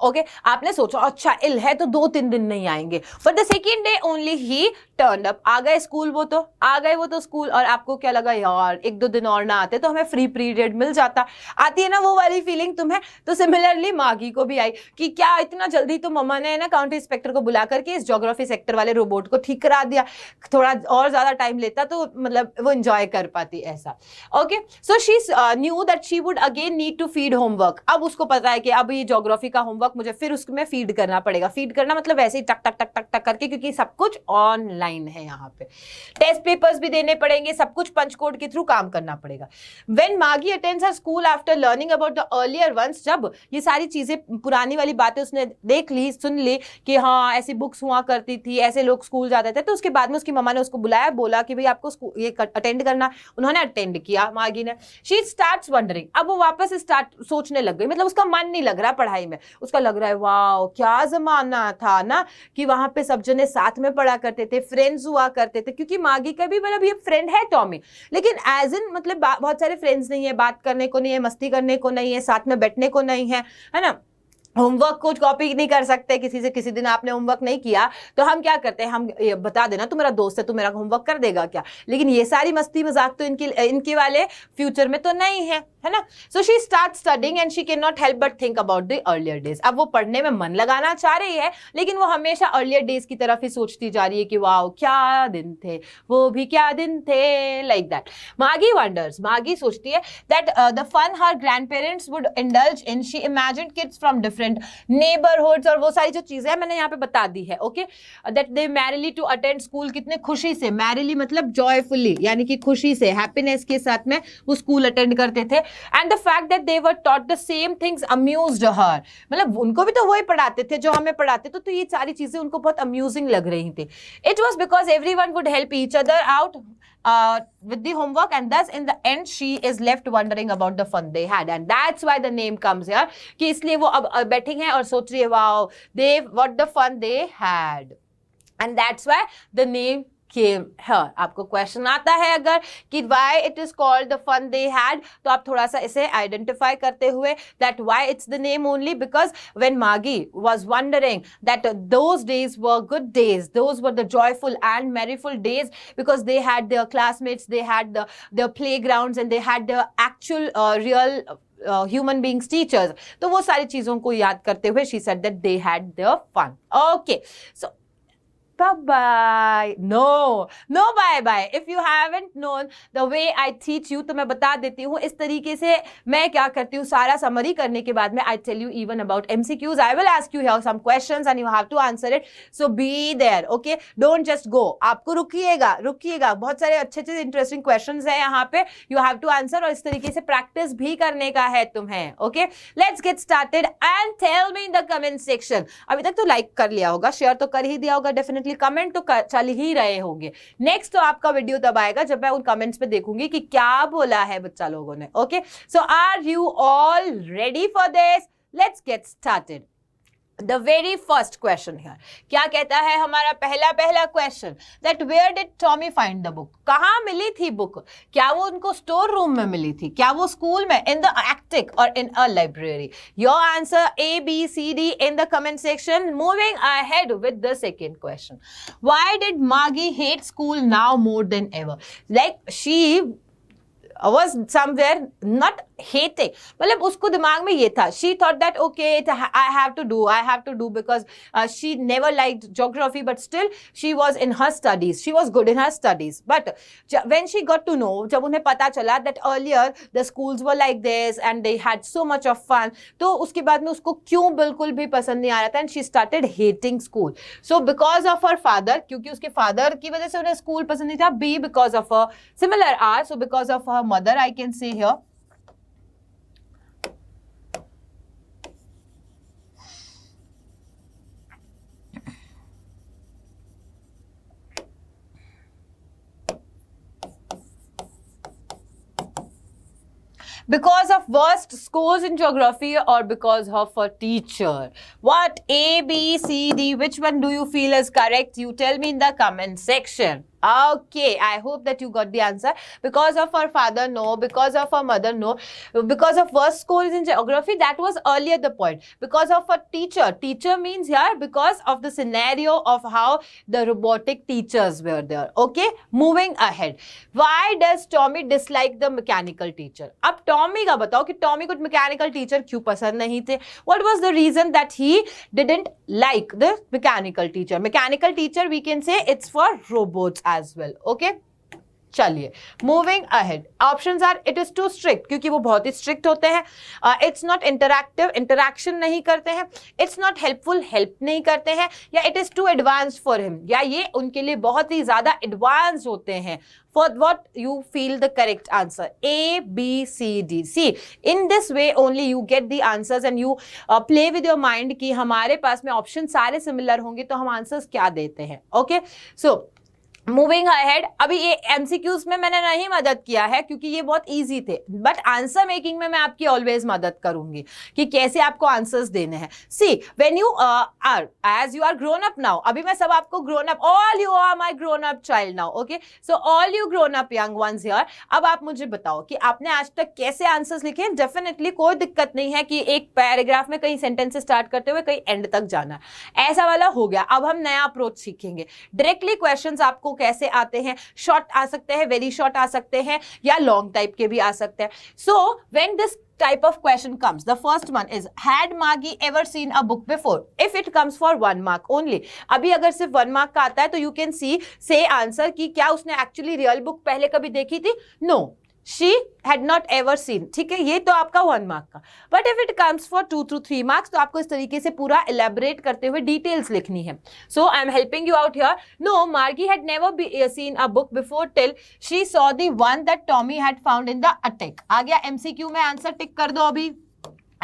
Okay, आपने सोचा अच्छा इल है तो 2-3 दिन नहीं आएंगे. But the second day only he turn up. आ गए स्कूल, वो तो आ गए वो तो स्कूल. और आपको क्या लगा, यार 1-2 दिन और ना आते तो हमें फ्री पीरियड मिल जाता. आती है ना वो वाली फीलिंग तुम्हें? तो सिमिलरली मार्गी को भी आई कि क्या इतना जल्दी तो मम्मा ने ना काउंटी इंस्पेक्टर को बुला करके इस ज्योग्राफी सेक्टर वाले रोबोट को ठीक करा दिया. थोड़ा और ज्यादा टाइम लेता तो मतलब वो एंजॉय कर पाती ऐसा. Okay, so she knew that she would again need to feed homework. अब उसको पता है कि अब ये ज्योग्राफी का होमवर्क मुझे फिर उसमें फीड करना पड़ेगा. फीड करना मतलब वैसे ही टक टक टक टक टक करके, क्योंकि सब कुछ ऑनलाइन है यहाँ पे. टेस्ट पेपर्स भी देने पड़ेंगे, सब कुछ पंच कोड के थ्रू काम करना पड़ेगा. When Margie attends her school after learning about the earlier ones, जब ये सारी चीजें पुरानी वाली बातें उसने देख ली, सुन ली कि हाँ ऐसी बुक्स हुआ करती थी, ऐसे लोग स्कूल जाते थे, तो उसके बाद में उसकी मम्मा ने उसको बुलाया, बोला कि भाई आपको ये अटेंड करना. उन्होंने अटेंड किया मार्गी ने. She starts wondering. अब वो वापस स्टार्ट सोचने लग गई, मतलब उसका मन नहीं लग रहा पढ़ाई में. उसका लग रहा है वाओ क्या जमाना था ना, कि वहां पे सब जने साथ में पढ़ा करते थे, फ्रेंड्स हुआ करते थे. क्योंकि मार्गी का भी मतलब ये फ्रेंड है टॉमी, लेकिन एज इन मतलब बहुत सारे फ्रेंड्स नहीं है, बात करने को नहीं है, मस्ती करने को नहीं है, साथ में बैठने को नहीं है, है ना. होमवर्क को कॉपी नहीं कर सकते किसी से. किसी दिन आपने होमवर्क नहीं किया तो हम क्या करते हैं, हम ये बता देना तू मेरा दोस्त है, तू मेरा होमवर्क कर देगा क्या. लेकिन ये सारी मस्ती मजाक तो इनके वाले फ्यूचर में तो नहीं है, है ना. So she start studying and she can not help but think about the earlier days. अब वो पढ़ने में मन लगाना चाह रही है, लेकिन वो हमेशा अर्लियर डेज की तरफ ही सोचती जा रही है कि वाओ क्या दिन थे, वो भी क्या दिन थे, लाइक दैट. मार्गी वंडर्स. मार्गी सोचती है that the fun her grandparents would indulge in. She imagined kids from different neighbourhoods, और वो सारी जो चीजें हैं मैंने यहाँ पे बता दी है. Okay, that they merrily to attend school. कितने खुशी से, मैरिली मतलब जॉयफुली, यानी कि खुशी से, हैप्पीनेस के साथ में वो स्कूल अटेंड करते थे. And the fact that they were taught the same things amused her. मतलब उनको भी तो वही पढ़ाते थे जो हमें पढ़ाते थे, तो ये सारी चीजें उनको बहुत अम्यूजिंग लग रही थी. It was because everyone would help each other out with the homework, and thus in the end she is left wondering about the fun they had, and that's why the name comes here, कि इसलिए वो अब बैठी हैं और सोच रही है wow they what the fun they had, and that's why the name came here. आपको क्वेश्चन आता है अगर कि why it is called the fun they had, तो आप थोड़ा सा इसे आइडेंटिफाई करते हुए that why it's the name only because when Margie was wondering that those days were good days, those were the joyful and merryful days because they had their classmates, they had their playgrounds and they had their actual real human beings teachers. तो वो सारी चीजों को याद करते हुए she said that they had their fun. Okay, so bye. No bye bye. If you haven't known the way I teach you, तो मैं बता देती हूँ इस तरीके से मैं क्या करती हूँ. सारा समरी करने के बाद में I tell you even about MCQs. I will ask you here some questions and you have to answer it. So be there, okay? Don't just go. आपको रुकिएगा. बहुत सारे अच्छे इंटरेस्टिंग क्वेश्चंस हैं यहाँ पे. You have to answer और इस तरीके से प्रैक्टिस भी करने का है तुम्हें, okay? Let's get started and tell me in the comment section. अभी तक तो लाइक कर लिया होगा, शेयर तो कर ही दिया होगा डेफिनेटली, कमेंट तो चल ही रहे होंगे. नेक्स्ट तो आपका वीडियो तब आएगा जब मैं उन कमेंट्स पे देखूंगी कि क्या बोला है बच्चा लोगों ने. Okay, so are you all ready for this? Let's get started. The very first question here, क्या कहता है हमारा पहला question, that where did Tommy find the book? कहाँ मिली थी बुक? क्या वो उनको स्टोर रूम में मिली थी? क्या वो स्कूल में, in the attic or in a library? Your answer A, B, C, D in the comment section. Moving ahead with the second question. Why did Margie hate school now more than ever? Like she was somewhere not hating, मतलब उसको दिमाग में ये था, she thought that okay I have to do because she never liked geography, but still she was in her studies, she was good in her studies. But when she got to know, जब उन्हें पता चला that earlier the schools were like this and they had so much of fun, तो उसके बाद में उसको क्यों बिल्कुल भी पसंद नहीं आ रहा था, and she started hating school. So because of her father, क्योंकि उसके father की वजह से उन्हें school पसंद नहीं था. B, because of her similar R, so because of her mother I can say here. Because of worst scores in geography or because of a teacher? What? A, B, C, D. Which one do you feel is correct? You tell me in the comment section. Okay, I hope that you got the answer. Because of her father, no. Because of her mother, no. Because of worst scores in geography, that was earlier the point. Because of a teacher. Teacher means here because of the scenario of how the robotic teachers were there. Okay, moving ahead. Why does Tommy dislike the mechanical teacher? अब Tommy का बताओ कि Tommy को mechanical teacher क्यों पसंद नहीं थे? What was the reason that he didn't like the mechanical teacher? Mechanical teacher, we can say it's for robots as well. Okay, चलिए moving ahead. Options are it is too strict, क्योंकि वो बहुत ही strict होते हैं. It's not interactive, interaction नहीं करते हैं. It's not helpful, help नहीं करते हैं. या it is too advance for him, या ये उनके लिए बहुत ही ज्यादा एडवांस होते हैं. For what you feel the correct answer? A, B, C, D. See, in this way only you get the answers and you play with your mind कि हमारे पास में ऑप्शन सारे सिमिलर होंगे तो हम आंसर्स क्या देते हैं. Okay, so moving ahead. अभी ये एमसीक्यूज में मैंने नहीं मदद किया है क्योंकि ये बहुत इजी थे, बट आंसर मेकिंग में मैं आपकी ऑलवेज मदद करूंगी कि कैसे आपको आंसर्स देने हैं. See, when you are as you are grown up now, अभी मैं सब आपको grown up, all you are my grown up child now. Okay, so all you grown up young ones here. अब आप मुझे बताओ कि आपने आज तक कैसे आंसर्स लिखे. डेफिनेटली कोई दिक्कत नहीं है कि एक पैराग्राफ में कहीं सेंटेंस स्टार्ट करते हुए कहीं एंड तक जाना, ऐसा वाला हो गया. अब हम नया अप्रोच सीखेंगे. डायरेक्टली क्वेश्चंस आपको कैसे आते हैं. शॉर्ट आ सकते हैं, वेरी शॉर्ट आ सकते हैं, या लॉन्ग टाइप के भी आ सकते हैं. So when this type of question comes, the first one is, had Margie ever seen a book before? If it comes for 1 mark only, अभी अगर सिर्फ 1 mark का आता है तो you can see say answer कि क्या उसने actually real book पहले कभी देखी थी. No, she had not ever seen. ठीक है, ये तो आपका 1 mark का. But if it comes for 2 to 3 marks, तो आपको इस तरीके से पूरा elaborate करते हुए details लिखनी है. So I am helping you out here. No, Margie had never seen a book before till she saw the one that Tommy had found in the attic. आ गया MCQ में आंसर, टिक कर दो. अभी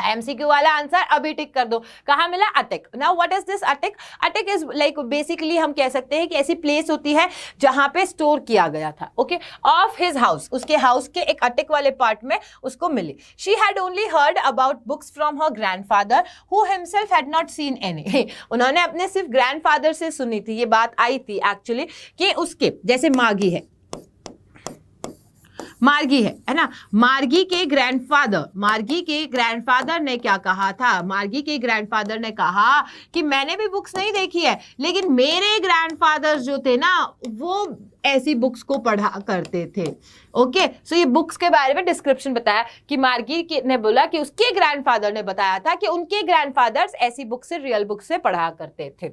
MCQ वाला answer अभी टिक कर दो. कहाँ मिला? Attic. Now what is this attic? Attic is like basically हम कह सकते हैं कि ऐसी प्लेस होती है जहां पे स्टोर किया गया था. ओके, ऑफ हिज हाउस, उसके हाउस के एक अटिक वाले पार्ट में उसको मिली. She had only heard about books from her grandfather who himself had not seen any. उन्होंने अपने सिर्फ ग्रैंडफादर से सुनी थी, ये बात आई थी एक्चुअली कि उसके जैसे मार्गी है, मार्गी है ना, मार्गी के ग्रैंडफादर ने क्या कहा था? मार्गी के ग्रैंडफादर ने कहा कि मैंने भी बुक्स नहीं देखी है, लेकिन मेरे ग्रैंडफादर जो थे ना वो ऐसी बुक्स को पढ़ा करते थे. ओके, सो ये बुक्स के बारे में डिस्क्रिप्शन बताया कि मार्गी ने बोला कि उसके ग्रैंडफादर ने बताया था कि उनके ग्रैंडफादर्स ऐसी बुक से, रियल बुक से पढ़ा करते थे.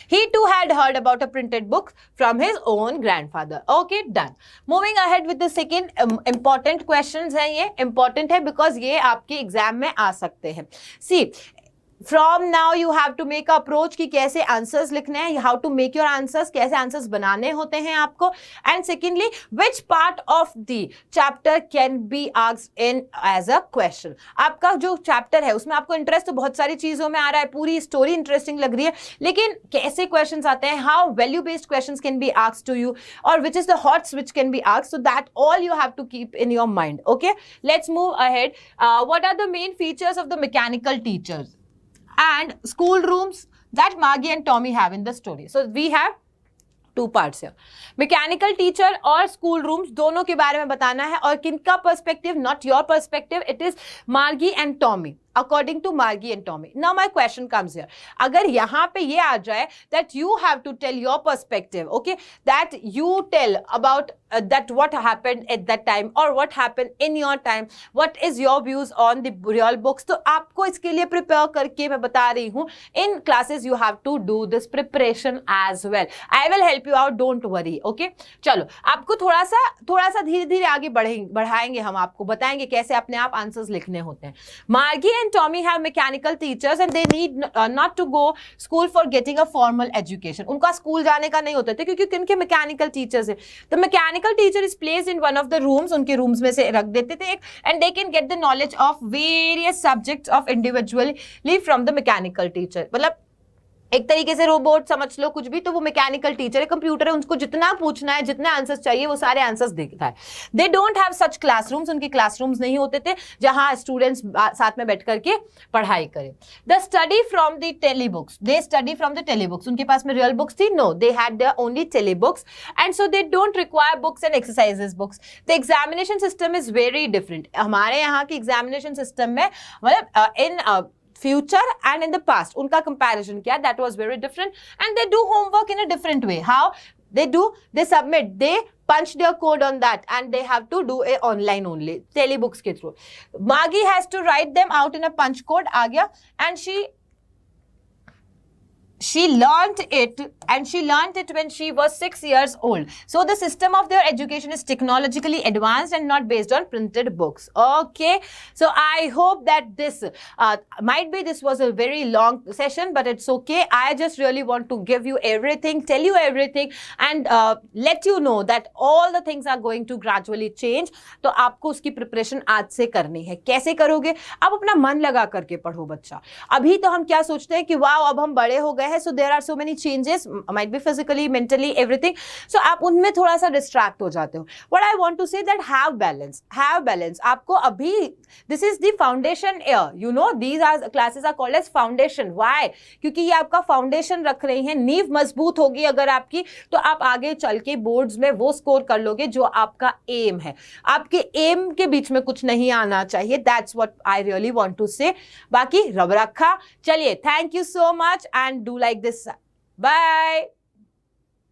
He too had heard about a printed book from his own grandfather. Okay, done. Moving ahead with the second important questions है, ये important है because ये आपके एग्जाम में आ सकते हैं. See, From now you have to make a approach कि कैसे आंसर्स लिखने हैं, how to make your answers, कैसे आंसर्स बनाने होते हैं आपको. And secondly, which part of the chapter can be asked in as a question. आपका जो चैप्टर है उसमें आपको इंटरेस्ट तो बहुत सारी चीजों में आ रहा है, पूरी स्टोरी इंटरेस्टिंग लग रही है, लेकिन कैसे क्वेश्चंस आते हैं, how value based questions can be asked to you, or which is the hots which can be asked, so that all you have to keep in your mind. Okay, let's move ahead. What are the main features of the mechanical teachers and school rooms that Margie and Tommy have in the story? So we have two parts here. Mechanical teacher और school rooms दोनों के बारे में बताना है, और किनका perspective, not your perspective, it is Margie and Tommy. According to Margie and Tommy. Now my question comes here. अगर यहाँ पे ये आ जाए that you have to tell your perspective, okay? That you tell about that what happened at that time or what happened in your time. What is your views on the real books? तो आपको इसके लिए prepare करके मैं बता रही हूँ. In classes you have to do this preparation as well. I will help you out. Don't worry. Okay? चलो आपको थोड़ा सा धीरे-धीरे आगे बढ़ाएंगे, हम आपको बताएंगे कैसे अपने आप आंसर्स लिखने होते हैं. Margie and Tommy have mechanical teachers and they need not to go school for getting a formal education. उनका स्कूल जाने का नहीं होता था क्योंकि उनके मैकेनिकल टीचर्स है. The mechanical teacher is placed in one of the rooms, उनके रूम्स में से रख देते थे एक, and they can get the knowledge of various subjects of individually from the mechanical teacher. मतलब एक तरीके से रोबोट समझ लो, कुछ भी, तो वो मैकेनिकल टीचर है, कंप्यूटर है, उनको जितना पूछना है, जितने आंसर्स चाहिए वो सारे आंसर्स देता है. They don't have such classrooms, उनके क्लासरूम्स नहीं होते थे जहां स्टूडेंट्स साथ में बैठ करके पढ़ाई करें. The study from the telebooks, they study from the telebooks. उनके पास में रियल बुक्स थी? No, they had there only telebooks and so they don't require books and exercises books. The examination system is very different. हमारे यहाँ की examination system में मतलब इन future and in the past उनका comparison किया, that was very different, and they do homework in a different way. How they do? They submit, they punch their code on that, and they have to do it online only, telebooks के through. Margie has to write them out in a punch code, आ गया, and she learned it when she was 6 years old. So the system of their education is technologically advanced and not based on printed books. Okay, so I hope that this this was a very long session, but it's okay. I just really want to give you everything, tell you everything, and let you know that all the things are going to gradually change. तो आपको उसकी preparation आज से करनी है. कैसे करोगे? आप अपना मन लगा करके पढ़ो बच्चा. अभी तो हम क्या सोचते हैं कि वाओ अब हम बड़े हो गए हैं, so there are so many changes, might be physically, mentally, everything, so आप उनमें थोड़ा सा distract हो जाते हो. What I want to say that have balance. आपको अभी this is the foundation year, you know, these are classes are called as foundation. Why? क्योंकि ये आपका foundation रख रही हैं, नींव मजबूत होगी अगर आपकी, तो आप आगे चल के बोर्ड्स में वो स्कोर कर लोगे जो आपका एम है. आपके एम के बीच में कुछ नहीं आना चाहिए. That's what I really want to say. बाकी रब रखा. चलिए, thank you so much and do like this. Bye.